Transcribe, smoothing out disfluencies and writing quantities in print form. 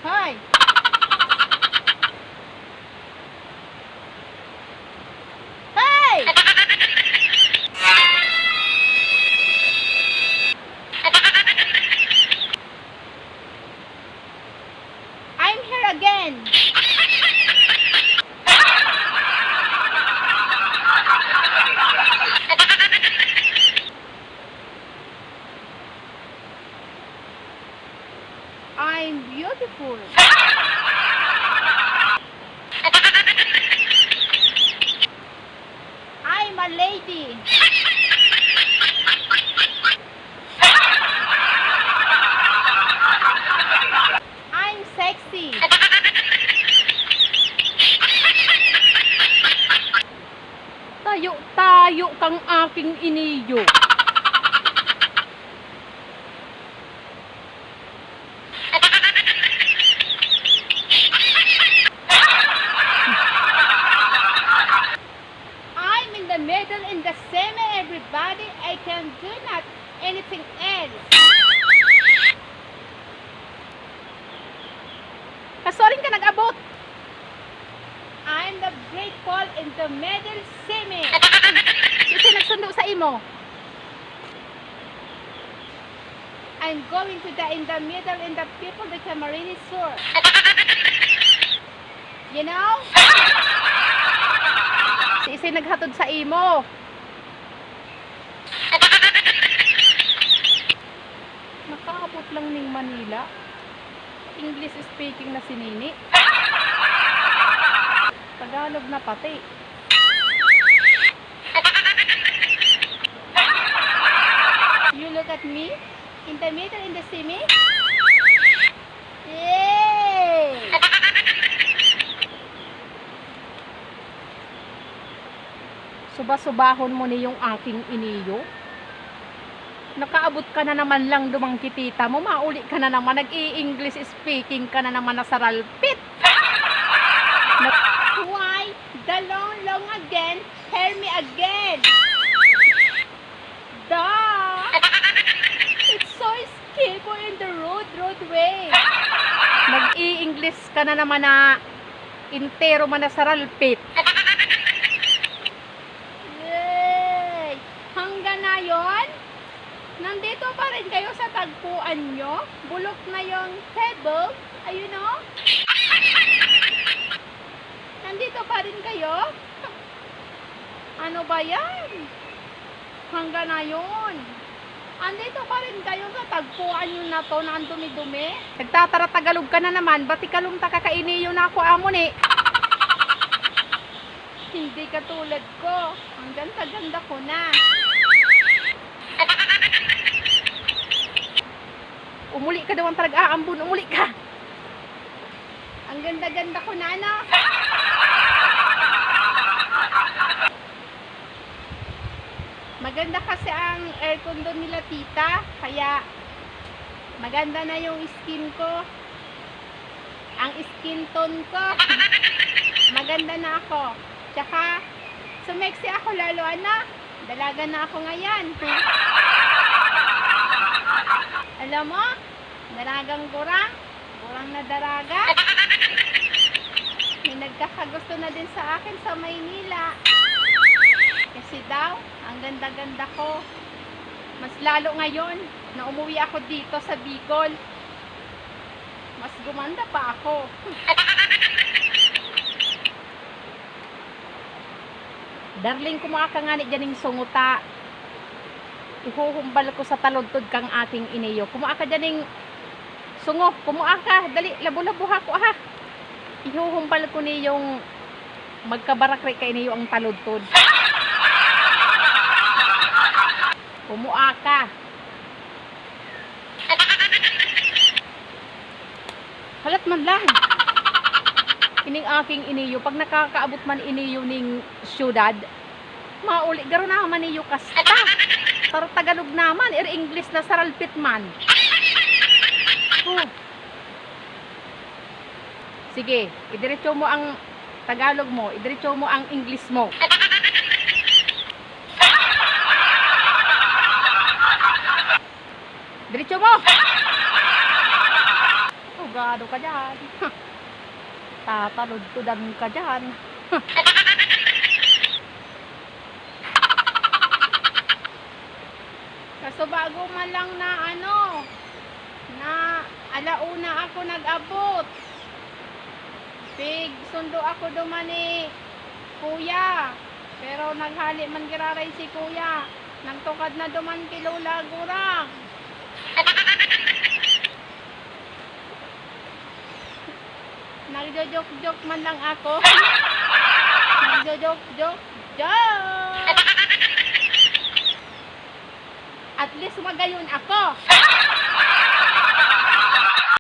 Hi! Hey! I'm here again! I'm beautiful. I'm a lady. I'm sexy. Tayo-tayo kang aking iniyo. I'm in the middle in the semi everybody. I can do not anything else. Kasoring ka nag-abot. I'm the great Paul in the middle semi. Kasi nagsundo sa imo. I'm going to the in the middle in the people the Camarines Sur. You know? Si Isay naghatod sa imo. Nakaabot lang ning Manila. English speaking na si Nini. Tagalog na pati. You look at me in the middle in the semi. Yay! Suba-subahon mo ni yung aking iniyo. Nakaabot ka na naman lang dumangkitita mo. Mauli ka na naman. Nag-i-English speaking ka na naman na saralpit. Why? The long again. Hear me again. Duh! It's so skipper in the roadway. Nag-i-English ka na naman na intero man na saralpit. Yay! Hanggang na yon? Nandito pa rin kayo sa tagpuan nyo? Bulok na yung table? Ayun o? Nandito pa rin kayo? Ano ba yan? Hanggang na yun. Andito pa rin kayo sa tagpuan nyo na to na ang dumi-dumi? Nagtatara-tagalog ka na naman. Bati kalumta kakainiyo na ako amon eh. Hindi katulad ko. Ang ganda-ganda ko na. Umuli ka daw ang tarag-aambon. Umuli ka. Ang ganda-ganda ko na, ano? Maganda kasi ang aircon doon nila, tita. Kaya, maganda na yung skin ko. Ang skin tone ko. Maganda na ako. Tsaka, sumexy ako lalo, ano? Dalaga na ako ngayon. Alam mo, daragang kurang. Kurang na daraga. May nagkakagusto na din sa akin sa Maynila. Kasi daw, ang ganda-ganda ko. Mas lalo ngayon na umuwi ako dito sa Bicol. Mas gumanda pa ako. Darling, kumaa ka nga ni dyaning sunguta. Ihuhumbal ko sa taludtod kang aking iniyo. Kumaa ka dyaning sungo. Kumaa ka. Dali, labo-labo ha ko ha. Ihuhumbal ko ni yung magkabarakri ka iniyo ang taludtod. Kumaa ka. Halat man lang. Ining aking iniyo, pag nakakaabot man iniyo ning syudad, mauli garo na man niyo kasta. Taro Tagalog naman, English na saralpit man. Sige, idiretso mo ang Tagalog mo, idiretso mo ang English mo. Diretso mo! Oh, sigurado ka dyan. Tatalod-tudan ka dyan. Kaso bago man lang na na alauna ako nag-abot. Big sundo ako duman ni kuya. Pero naghali man giraray si kuya. Nagtukad na duman kay Lola Gurang. Nagjo-joke-joke man lang ako. Nagjo-joke-joke. At least magayon ako.